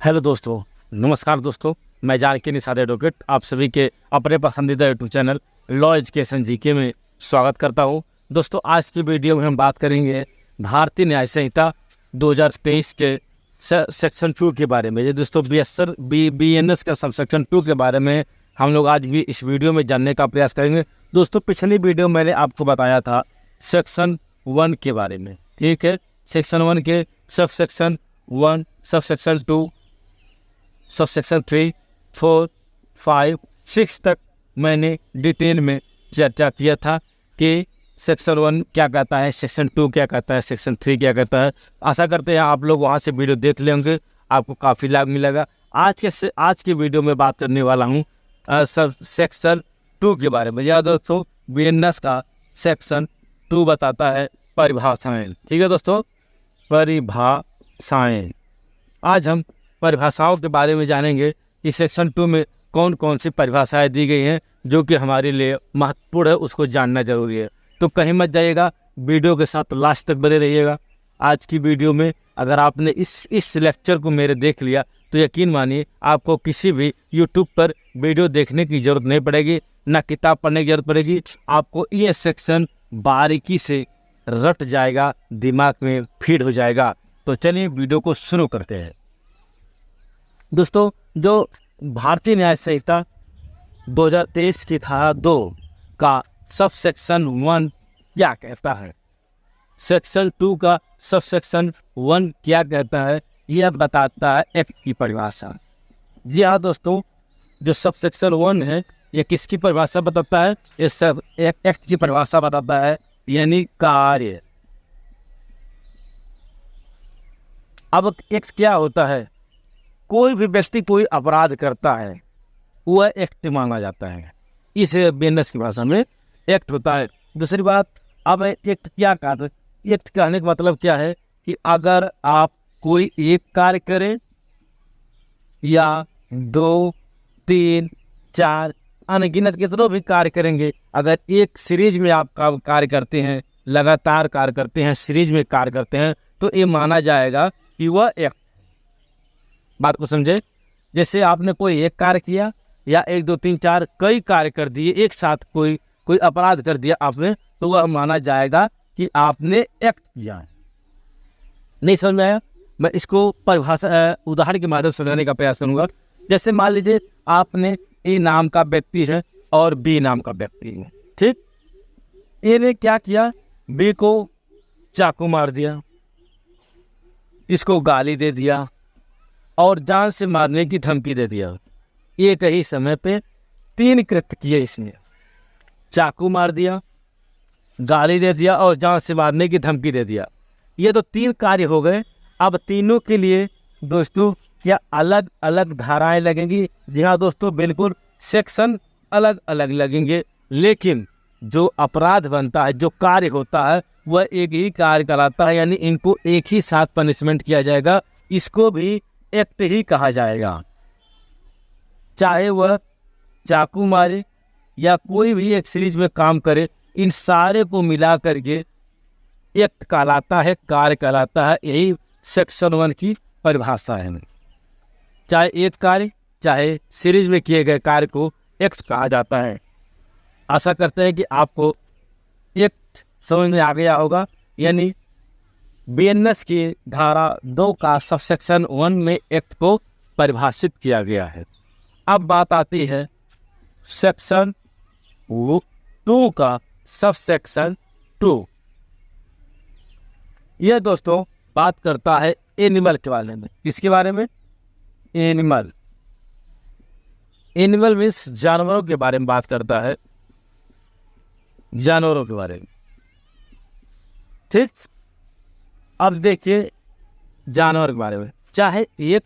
Hello दोस्तों, नमस्कार दोस्तों। मैं जानकी निषाद एडवोकेट आप सभी के अपने पसंदीदा YouTube channel law education GK में स्वागत करता हूं। दोस्तों, आज की वीडियो में हम बात करेंगे भारतीय न्याय संहिता 2023 के सेक्शन 2 के बारे में। ये दोस्तों BNS का सेक्शन 2 के बारे में हम लोग आज भी इस वीडियो में जानने का प्रयास करेंगे। दोस्तों, पिछली वीडियो मैंने आपको बताया था सेक्शन 1 के बारे में, ठीक है। सेक्शन 1 के sub section 1, sub section 2, sub section 3, 4, 5, 6 तक मैंने डिटेल में चर्चा किया था कि सेक्शन 1 क्या कहता है, सेक्शन 2 क्या कहता है, सेक्शन 3 क्या कहता है। आशा करते हैं आप लोग वहां से वीडियो देख लेंगे, आपको काफ़ी लाभ मिलेगा। आज की वीडियो में बात करने वाला हूं सेक्शन 2 के बारे में। या दोस्तों, BNS का सेक्शन 2 बताता है परिभाषाएं, ठीक है दोस्तों, परिभाषाएं। आज हम परिभाषाओं के बारे में जानेंगे कि सेक्शन 2 में कौन कौन सी परिभाषाएं दी गई हैं जो कि हमारे लिए महत्वपूर्ण है, उसको जानना जरूरी है। तो कहीं मत जाइएगा, वीडियो के साथ लास्ट तक बने रहिएगा। आज की वीडियो में अगर आपने इस लेक्चर को मेरे देख लिया तो यकीन मानिए आपको किसी भी यूट्यूब पर वीडियो देखने की ज़रूरत नहीं पड़ेगी, ना किताब पढ़ने की जरूरत पड़ेगी। आपको ये सेक्शन बारीकी से रट जाएगा, दिमाग में फीड हो जाएगा। तो चलिए वीडियो को शुरू करते हैं। दोस्तों, जो भारतीय न्याय संहिता 2023 की धारा 2 का सब सेक्शन 1 क्या कहता है, सेक्शन 2 का सब सेक्शन 1 क्या कहता है, यह बताता है एक्ट की परिभाषा। जी हाँ दोस्तों, जो सब सेक्शन 1 है ये किसकी परिभाषा बताता है, ये सब एक्ट की परिभाषा बताता है, यानी कार्य। अब एक्ट क्या होता है, कोई भी व्यक्ति कोई अपराध करता है वह एक्ट मांगा जाता है। इस BNS की भाषा में एक्ट होता है। दूसरी बात, अब एक्ट क्या कार्य, एक्ट कहने का मतलब क्या है कि अगर आप कोई एक कार्य करें या 2, 3, 4 अनगिनत कितनों भी कार्य करेंगे, अगर एक सीरीज में आप कार्य करते हैं, लगातार कार्य करते हैं, सीरीज में कार्य करते हैं, तो ये माना जाएगा कि वह एक्ट। बात को समझे, जैसे आपने कोई एक कार्य किया या 1, 2, 3, 4 कई कार्य कर दिए एक साथ, कोई अपराध कर दिया आपने, तो वह माना जाएगा कि आपने एक्ट किया। नहीं समझ में आया? मैं इसको परिभाषा उदाहरण के माध्यम से समझाने का प्रयास करूंगा। जैसे मान लीजिए आपने ए नाम का व्यक्ति है और बी नाम का व्यक्ति है, ठीक। ए ने क्या किया, बी को चाकू मार दिया, इसको गाली दे दिया और जान से मारने की धमकी दे दिया। एक ही समय पे 3 कृत्य किए इसने, चाकू मार दिया, गाली दे दिया और जान से मारने की धमकी दे दिया। ये तो 3 कार्य हो गए। अब तीनों के लिए दोस्तों क्या अलग अलग धाराएं लगेंगी? जी हाँ दोस्तों, बिल्कुल सेक्शन अलग अलग लगेंगे, लेकिन जो अपराध बनता है, जो कार्य होता है, वह एक ही कार्य कराता है, यानी इनको एक ही साथ पनिशमेंट किया जाएगा। इसको भी एक्ट ही कहा जाएगा। चाहे वह चाकू मारे या कोई भी एक सीरीज में काम करे, इन सारे को मिला करके एक्ट कहलाता है, कार्य कहलाता है। यही सेक्शन 1 की परिभाषा है। चाहे एक कार्य चाहे सीरीज में किए गए कार्य को एक्ट कहा जाता है। आशा करते हैं कि आपको एक्ट समझ में आ गया होगा। यानी BNS की धारा 2 का सब सेक्शन 1 में एक्ट को परिभाषित किया गया है। अब बात आती है सेक्शन 2 का सब सेक्शन 2। यह दोस्तों बात करता है एनिमल के बारे में। किसके बारे में? एनिमल। एनिमल मीन्स जानवरों के बारे में बात करता है, जानवरों के बारे में, ठीक। अब देखिए जानवर के बारे में, चाहे एक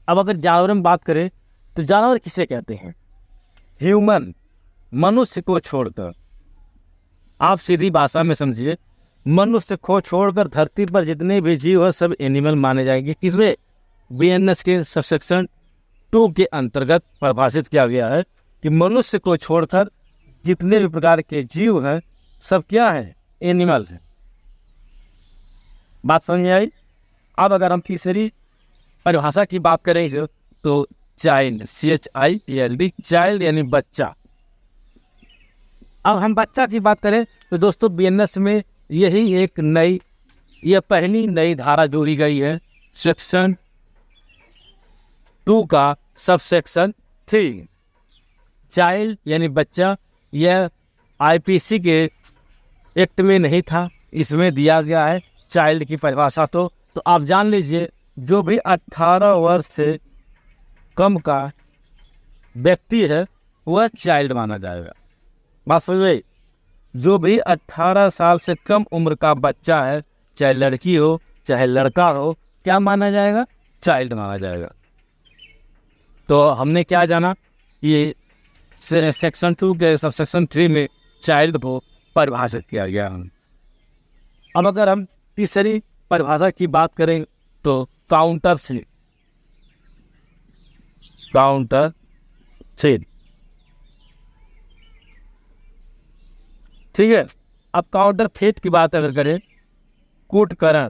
अब अगर जानवर में बात करें तो जानवर किसे कहते हैं? ह्यूमन, मनुष्य को छोड़कर। आप सीधी भाषा में समझिए, मनुष्य को छोड़कर धरती पर जितने भी जीव है सब एनिमल माने जाएंगे। किसमें? BNS के सब सेक्शन 2 के अंतर्गत परिभाषित किया गया है कि मनुष्य को छोड़कर जितने भी प्रकार के जीव हैं सब क्या है? एनिमल है। बात समझ में आई? अब अगर हम तीसरी परिभाषा की बात करें तो चाइल्ड, CHILD, चाइल्ड यानी बच्चा। अब हम बच्चा की बात करें तो दोस्तों BNS में यही एक नई, यह पहली नई धारा जोड़ी गई है, सेक्शन 2 का सबसेक्शन 3। चाइल्ड यानी बच्चा, यह IPC के एक्ट में नहीं था, इसमें दिया गया है चाइल्ड की परिभाषा। तो आप जान लीजिए, जो भी 18 वर्ष से कम का व्यक्ति है वह चाइल्ड माना जाएगा। बात समझे? जो भी 18 साल से कम उम्र का बच्चा है, चाहे लड़की हो चाहे लड़का हो, क्या माना जाएगा? चाइल्ड माना जाएगा। तो हमने क्या जाना, ये सेक्शन 2 के सबसेक्शन 3 में चाइल्ड को परिभाषित किया गया। अब अगर हम तीसरी परिभाषा की बात करें तो काउंटर से, ठीक है। अब काउंटर फेट की बात अगर करें, कूटकरण,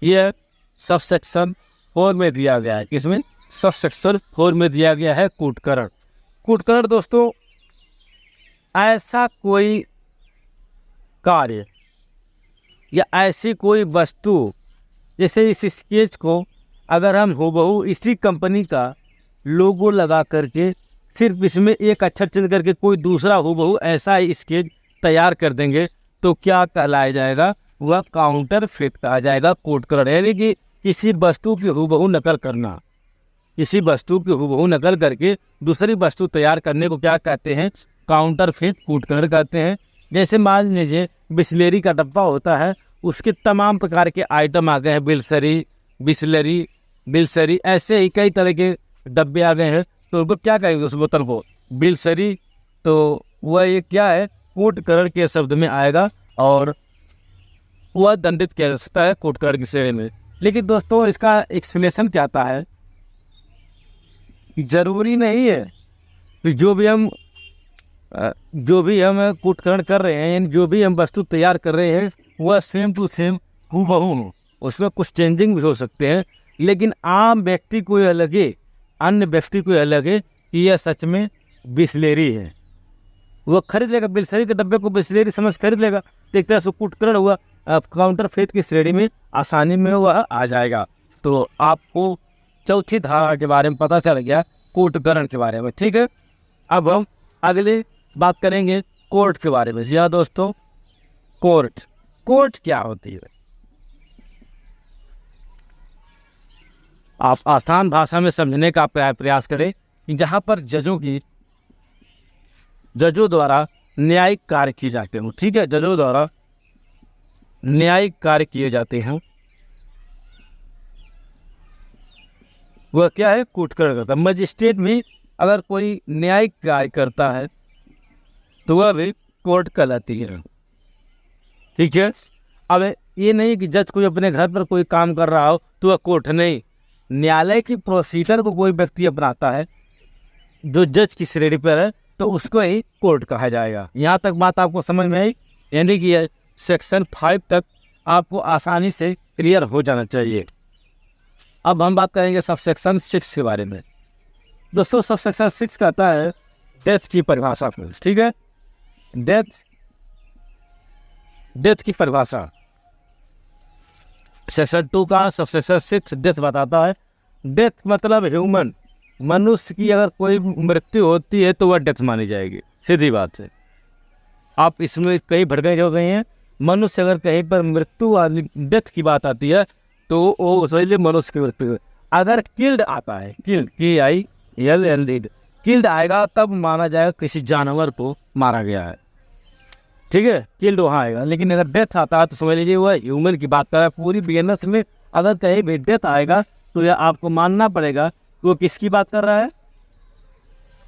यह सबसेक्शन 4 में दिया गया है। किसमें? सबसेक्शन 4 में दिया गया है कूटकरण। कूटकरण दोस्तों ऐसा कोई कार्य या ऐसी कोई वस्तु, जैसे इस स्केच को अगर हम हूबहू इसी कंपनी का लोगो लगा करके सिर्फ इसमें एक अक्षर चेंज करके कोई दूसरा हूबहू ऐसा स्केच तैयार कर देंगे तो क्या कहलाया जाएगा? वह काउंटर फेट कहा जाएगा, कूटकरण। यानी कि किसी वस्तु की हूबहू नकल करना, किसी वस्तु की हूबहू नकल करके दूसरी वस्तु तैयार करने को क्या कहते हैं? काउंटर फेट, कूटकरण कहते हैं। जैसे मान लीजिए बिस्लेरी का डब्बा होता है, उसके तमाम प्रकार के आइटम आ गए हैं, बिल्सरी, ऐसे ही कई तरह के डब्बे आ गए हैं। तो उनको क्या कहेंगे? उस बोतल को बिल्सरी। तो वह ये क्या है? कूटकरण के शब्द में आएगा और वह दंडित किया जा सकता है कूटकरण की श्रेणी में। लेकिन दोस्तों इसका एक्सप्लेनेशन क्या आता है? जरूरी नहीं है कि जो भी हम कूटकरण कर रहे हैं, यानी जो भी हम वस्तु तैयार कर रहे हैं वह सेम टू सेम हूबहू हो, उसमें कुछ चेंजिंग भी हो सकते हैं। लेकिन आम व्यक्ति को यह लगे, अन्य व्यक्ति को यह लगे कि यह सच में बिस्लेरी है, वो खरीद लेगा, बिस्लेरी के डब्बे को बिस्लेरी समझ खरीद लेगा। तो एक तरह से कूटकरण हुआ, काउंटर फेट की श्रेणी में आसानी में वह आ जाएगा। तो आपको चौथी धारा के बारे में पता चल गया, कूटकरण के बारे में, ठीक है। अब हम अगले बात करेंगे कोर्ट के बारे में। जी हाँ दोस्तों, कोर्ट क्या होती है? आप आसान भाषा में समझने का प्रयास करें कि जहाँ पर जजों द्वारा न्यायिक कार्य किए जाते हैं, ठीक है, जजों द्वारा न्यायिक कार्य किए जाते हैं, वह क्या है? कूटकरण करता है। मजिस्ट्रेट भी अगर कोई न्यायिक कार्य करता है तो वह भी कोर्ट कहलाती है, ठीक है। अब ये नहीं कि जज कोई अपने घर पर कोई काम कर रहा हो तो वह कोर्ट नहीं, न्यायालय की प्रोसीजर को कोई व्यक्ति अपनाता है जो जज की श्रेणी पर है तो उसको ही कोर्ट कहा जाएगा। यहाँ तक बात आपको समझ में आई? यानी कि सेक्शन 5 तक आपको आसानी से क्लियर हो जाना चाहिए। अब हम बात करेंगे सबसेक्शन 6 के बारे में। दोस्तों सबसेक्शन 6 कहता है डेथ की परिभाषा, ठीक है। डेथ की परिभाषा सेक्शन 2 का सबसेक्शन 6 डेथ बताता है। डेथ मतलब ह्यूमन, मनुष्य की अगर कोई मृत्यु होती है तो वह डेथ मानी जाएगी, सीधी बात है। आप इसमें कई भटके हो गए हैं। मनुष्य अगर कहीं पर मृत्यु वाली डेथ की बात आती है तो वो समझिए मनुष्य की मृत्यु। अगर किल्ड आता है, किल्ड आएगा तब माना जाएगा किसी जानवर को मारा गया है, ठीक है, किल्ड वहाँ आएगा। लेकिन अगर डेथ आता है तो समझ लीजिए वह ह्यूमन की बात कर रहा है। पूरी BNS में अगर कहीं भी डेथ आएगा तो यह आपको मानना पड़ेगा वो किसकी बात कर रहा है?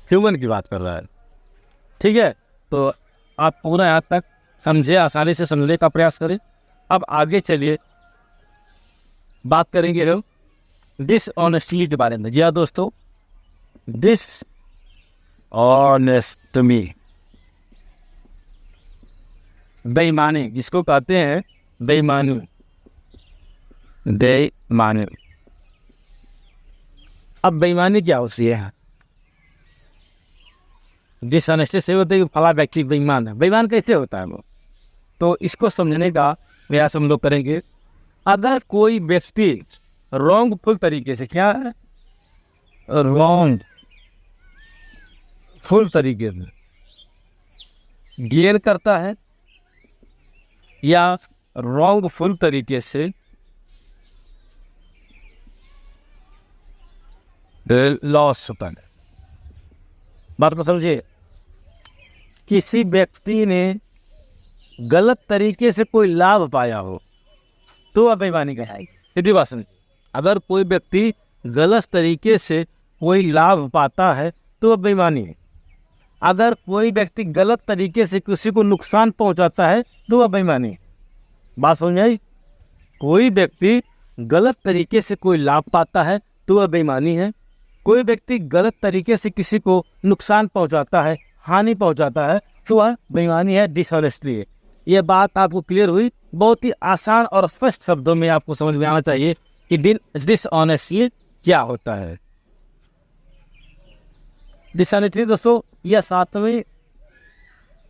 ह्यूमन की बात कर रहा है, ठीक है। तो आप पूरा यहाँ तक समझे, आसानी से समझने का प्रयास करें। अब आगे चलिए बात करेंगे हम डिसऑनेस्टी के बारे में। जी हाँ दोस्तों, बेईमानी, जिसको कहते हैं बेईमानी, बेईमानी। अब बेईमानी क्या होती है? डिसऑनेस्टी से होता है कि फला व्यक्ति बेईमान है। बेईमान कैसे होता है वो? तो इसको समझने का प्रयास हम लोग करेंगे। अगर कोई व्यक्ति रॉन्गफुल तरीके से, क्या है, रॉन्गफुल तरीके से गेन करता है या रॉन्गफुल तरीके से लॉस होता है। बात को समझिए, किसी व्यक्ति ने गलत तरीके से कोई लाभ पाया हो तो वह बेईमानी कहलाएगी। सीधी बात समझिए, अगर कोई व्यक्ति गलत तरीके से कोई लाभ पाता है तो वह बेईमानी है। अगर कोई व्यक्ति गलत तरीके से किसी को नुकसान पहुंचाता है तो वह बेईमानी है। बात समझ आई? कोई व्यक्ति गलत तरीके से कोई लाभ पाता है तो वह बेईमानी है। कोई व्यक्ति गलत तरीके से किसी को नुकसान पहुंचाता है, हानि पहुंचाता है, तो वह बेईमानी है, डिसऑनेस्टी है। यह बात आपको क्लियर हुई? बहुत ही आसान और स्पष्ट शब्दों में आपको समझ में आना चाहिए कि डिसऑनेस्टी क्या होता है। डिसऑनेस्टी दोस्तों यह 7वीं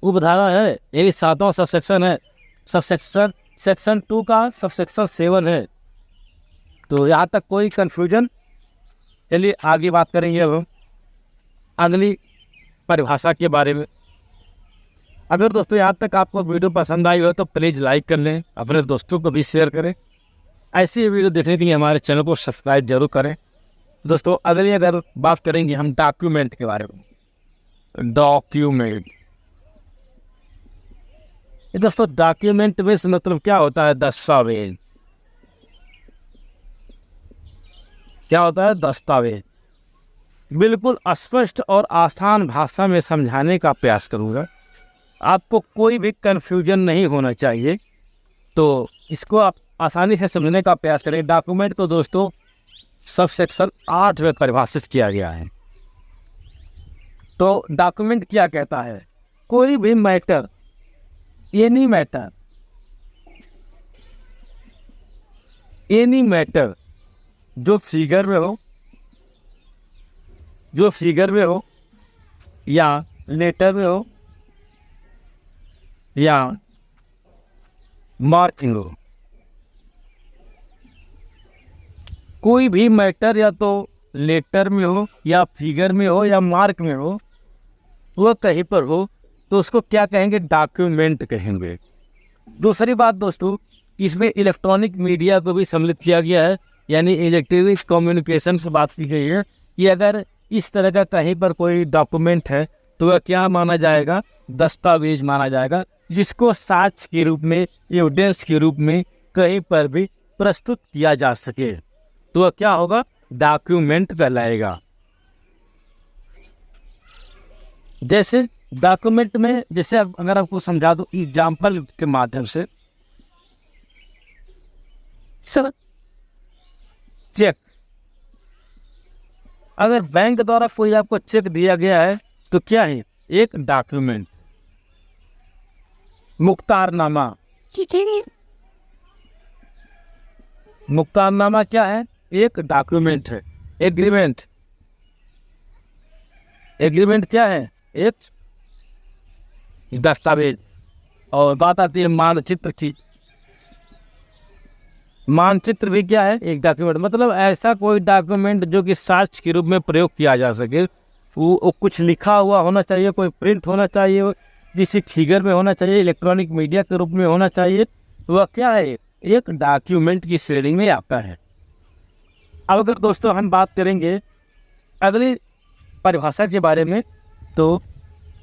उपधारा है, यही 7वां सबसेक्शन है। सबसेक्शन सेक्शन 2 का सबसेक्शन 7 है। तो यहाँ तक कोई कंफ्यूजन? चलिए आगे बात करेंगे अब हम अगली परिभाषा के बारे में। अगर दोस्तों यहाँ तक आपको वीडियो पसंद आई हो तो प्लीज़ लाइक कर लें, अपने दोस्तों को भी शेयर करें। ऐसी वीडियो देखने के लिए हमारे चैनल को सब्सक्राइब जरूर करें। दोस्तों अगली अगर बात करेंगे हम डॉक्यूमेंट के बारे में। डॉक्यूमेंट, दोस्तों डॉक्यूमेंट में मतलब क्या होता है? दस्तावेज। क्या होता है? दस्तावेज। बिल्कुल स्पष्ट और आसान भाषा में समझाने का प्रयास करूंगा, आपको कोई भी कंफ्यूजन नहीं होना चाहिए, तो इसको आप आसानी से समझने का प्रयास करें। डॉक्यूमेंट को दोस्तों सबसेक्शन 8 में परिभाषित किया गया है। तो डॉक्यूमेंट क्या कहता है? कोई भी मैटर, एनी मैटर जो फिगर में हो या लेटर में हो या मार्किंग हो, कोई भी मैटर या तो लेटर में हो या फिगर में हो या मार्क में हो, वह कहीं पर हो तो उसको क्या कहेंगे? डॉक्यूमेंट कहेंगे। दूसरी बात दोस्तों, इसमें इलेक्ट्रॉनिक मीडिया को भी सम्मिलित किया गया है, यानी इलेक्ट्रॉनिक कम्युनिकेशन से बात की गई है कि अगर इस तरह का कहीं पर कोई डॉक्यूमेंट है तो वह क्या माना जाएगा? दस्तावेज माना जाएगा, जिसको साक्ष्य के रूप में, एविडेंस के रूप में कहीं पर भी प्रस्तुत किया जा सके, तो वह क्या होगा? डॉक्यूमेंट कहलाएगा। जैसे डॉक्यूमेंट में, जैसे अगर आपको समझा दो एग्जाम्पल के माध्यम से, सर चेक, अगर बैंक द्वारा कोई आपको चेक दिया गया है तो क्या है? एक डॉक्यूमेंट। मुख्तारनामा, मुख्तारनामा क्या है? एक डॉक्यूमेंट है। एग्रीमेंट, एग्रीमेंट क्या है? एक दस्तावेज। और बात आती है मानचित्र की, मानचित्र भी क्या है? एक डॉक्यूमेंट। मतलब ऐसा कोई डॉक्यूमेंट जो कि साक्ष्य के रूप में प्रयोग किया जा सके, वो कुछ लिखा हुआ होना चाहिए, कोई प्रिंट होना चाहिए, किसी फिगर में होना चाहिए, इलेक्ट्रॉनिक मीडिया के रूप में होना चाहिए, वह क्या है? एक डॉक्यूमेंट की श्रेणी में आता है। अब अगर दोस्तों हम बात करेंगे अगली परिभाषा के बारे में, तो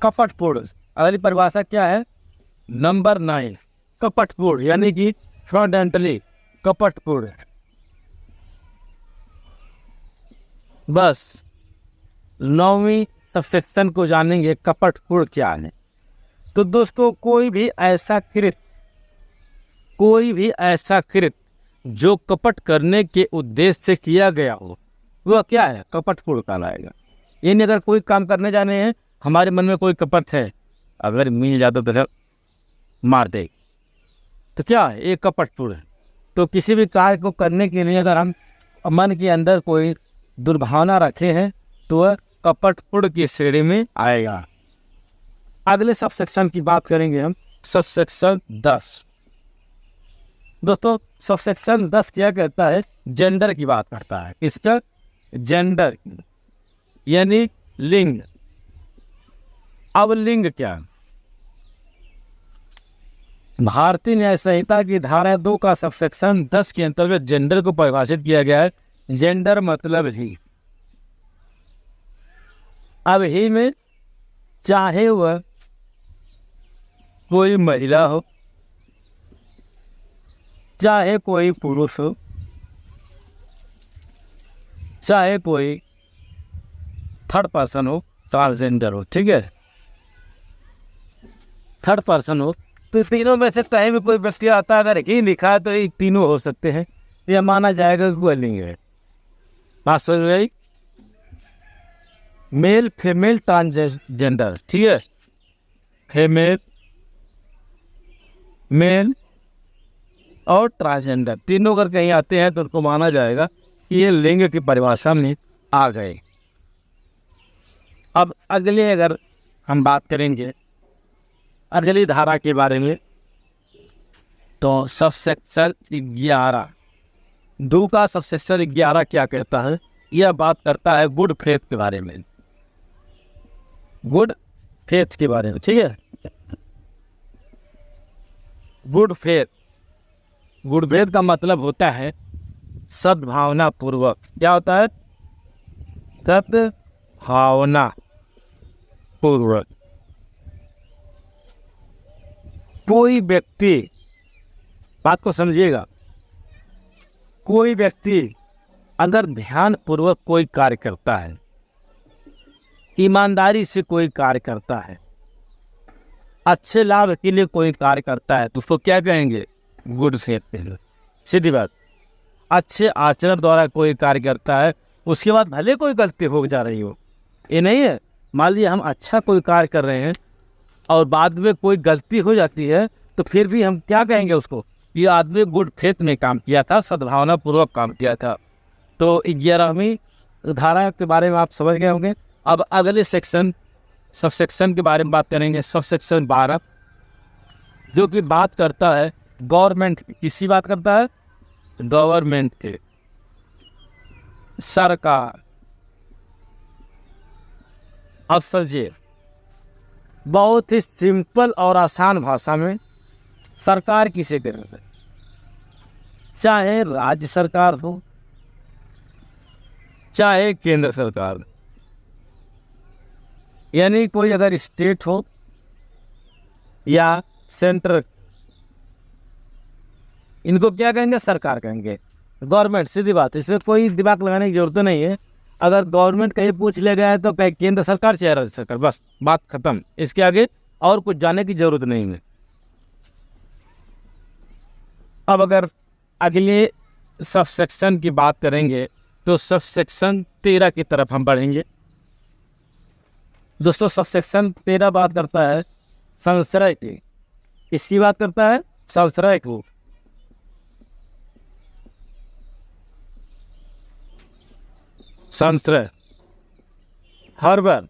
कपटपूर्ण। अगली परिभाषा क्या है? नंबर 9, कपटपूर्ण, यानी कि फ्रॉडेंटली, कपटपूर्ण। बस 9वीं सबसेक्शन को जानेंगे, कपटपूर्ण क्या है। तो दोस्तों कोई भी ऐसा कृत्य जो कपट करने के उद्देश्य से किया गया हो, वह क्या है? कपटपूर्ण कहलाएगा। यानी अगर कोई काम करने जाने हैं, हमारे मन में कोई कपट है, अगर मिल जाता तो मार दे। तो क्या है, ये कपटपूर्ण है। तो किसी भी कार्य को करने के लिए अगर हम मन के अंदर कोई दुर्भावना रखे हैं तो वह कपटपूर्ण की श्रेणी में आएगा। अगले सब सेक्शन की बात करेंगे हम, सब सेक्शन 10। दोस्तों सब सेक्शन 10 क्या कहता है, जेंडर की बात करता है। इसका जेंडर यानी लिंग। अब लिंग क्या, भारतीय न्याय संहिता की धारा 2 का सब सेक्शन 10 के अंतर्गत जेंडर को परिभाषित किया गया है। जेंडर मतलब ही। अब ही में चाहे वह कोई महिला हो, चाहे कोई पुरुष हो, चाहे कोई थर्ड पर्सन हो, ट्रांसजेंडर हो, ठीक है, थर्ड पर्सन हो, तो तीनों में से कहीं भी कोई व्यक्ति आता है, अगर ही लिखा है तो ये तीनों हो सकते हैं, यह माना जाएगा कि वह लिंग है। बात समझ गई, मेल फीमेल ट्रांसजेंडर, ठीक है, फीमेल मेल और ट्रांसजेंडर तीनों अगर कहीं आते हैं तो उनको माना जाएगा कि ये लिंग की परिभाषा में आ गए। अब अगले अगर हम बात करेंगे अगली धारा के बारे में, तो सबसेक्शन 11 2 का सबसेक्शन 11 क्या कहता है, यह बात करता है गुड फेथ के बारे में। गुड फेथ के बारे में, ठीक है, गुड फेथ। गुड फेथ का मतलब होता है सद्भावना पूर्वक। क्या होता है, सद्भावना पूर्वक। कोई व्यक्ति, बात को समझिएगा, कोई व्यक्ति अगर ध्यान पूर्वक कोई कार्य करता है, ईमानदारी से कोई कार्य करता है, अच्छे लाभ के लिए कोई कार्य करता है, तो उसको क्या कहेंगे, गुड फेथ कहेंगे। सीधी बात। अच्छे आचरण द्वारा कोई कार्य करता है, उसके बाद भले कोई गलती हो जा रही हो, ये नहीं है। मान लीजिए हम अच्छा कोई कार्य कर रहे हैं और बाद में कोई गलती हो जाती है, तो फिर भी हम क्या कहेंगे उसको, ये आदमी गुड फेथ में काम किया था, सद्भावना पूर्वक काम किया था। तो 11वीं धारा के बारे में आप समझ गए होंगे। अब अगले सेक्शन सब सेक्शन के बारे में बात करेंगे, सब सेक्शन 12, जो कि बात करता है गवर्नमेंट की। किसी बात करता है, गवर्नमेंट के, सरकार। अब समझिए, बहुत ही सिंपल और आसान भाषा में सरकार किसे कहते हैं, चाहे राज्य सरकार हो, चाहे केंद्र सरकार, यानी कोई अगर स्टेट हो या सेंटर, इनको क्या कहेंगे, सरकार कहेंगे। गवर्नमेंट, सीधी बात, इसमें कोई दिमाग लगाने की जरूरत नहीं है। अगर गवर्नमेंट कहीं पूछ ले गया है तो कहीं केंद्र सरकार चाहे राज्य सरकार, बस बात खत्म। इसके आगे और कुछ जानने की जरूरत नहीं है। अब अगर अगले सब सेक्शन की बात करेंगे तो सब सेक्शन 13 की तरफ हम बढ़ेंगे। दोस्तों सब सेक्शन 13 बात करता है संश्रय की। इसकी बात करता है संश्रय को। संश्रय हर बार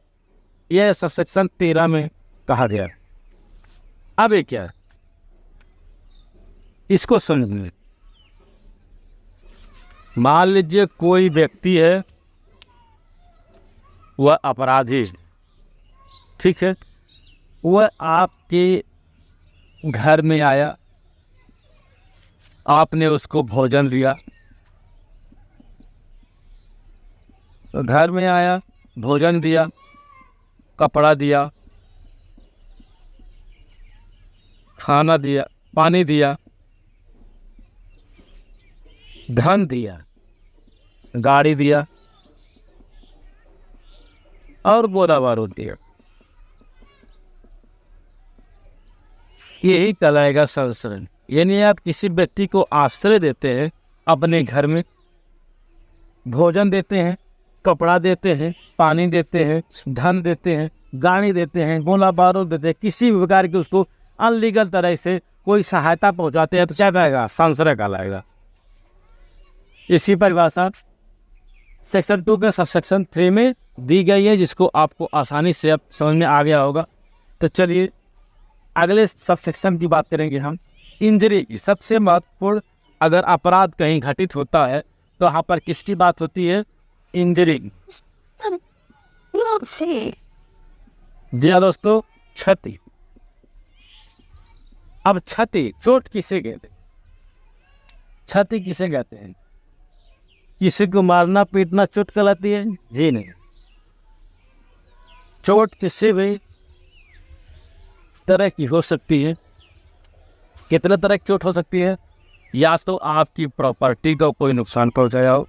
यह सब सेक्शन 13 में कहा गया। अब ये क्या है, इसको समझिए। मान लीजिए कोई व्यक्ति है, वह अपराधी है, ठीक है, वह आपके घर में आया, आपने उसको भोजन दिया, घर में आया, भोजन दिया, कपड़ा दिया, खाना दिया, पानी दिया, धन दिया, गाड़ी दिया और बोरा बारूद दिया। यही कहलाएगा संश्रय। यानी आप किसी व्यक्ति को आश्रय देते हैं, अपने घर में भोजन देते हैं, कपड़ा देते हैं, पानी देते हैं, धन देते हैं, गाड़ी देते हैं, गोला बारूद देते हैं, किसी भी प्रकार की उसको अनलीगल तरह से कोई सहायता पहुंचाते हैं तो क्या कहेगा, संसर्ग कहलाएगा। इसी परिभाषा सेक्शन 2 के सबसेक्शन 3 में दी गई है, जिसको आपको आसानी से अब समझ में आ गया होगा। तो चलिए अगले सबसेक्शन की बात करेंगे हम। इंजरी की सबसे महत्वपूर्ण, अगर अपराध कहीं घटित होता है तो यहाँ पर किसकी बात होती है, इंजरी। जी हाँ दोस्तों, क्षति। अब क्षति, चोट किसे कहते हैं, क्षति किसे कहते हैं? किसी को मारना पीटना चोट कहलाती है? जी नहीं। चोट किसी भी तरह की हो सकती है। कितने तरह की चोट हो सकती है? या तो आपकी प्रॉपर्टी को कोई नुकसान पहुंचाया हो,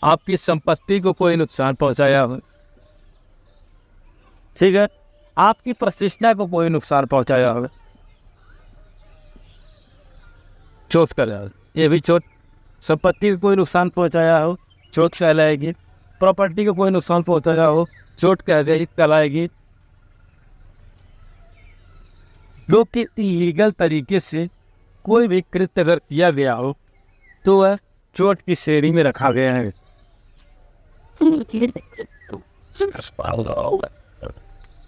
आपकी संपत्ति को कोई नुकसान पहुंचाया हो, ठीक है, आपकी प्रतिष्ठा को कोई नुकसान पहुंचाया हो, चोट कहलाएगी। ये भी चोट। संपत्ति को कोई नुकसान पहुंचाया हो, चोट कहलाएगी। प्रॉपर्टी को कोई नुकसान पहुंचाया हो, चोट कहलाएगी। जो कि इलीगल तरीके से कोई भी कृत्य अगर किया गया हो तो वह चोट की श्रेणी में रखा गया है।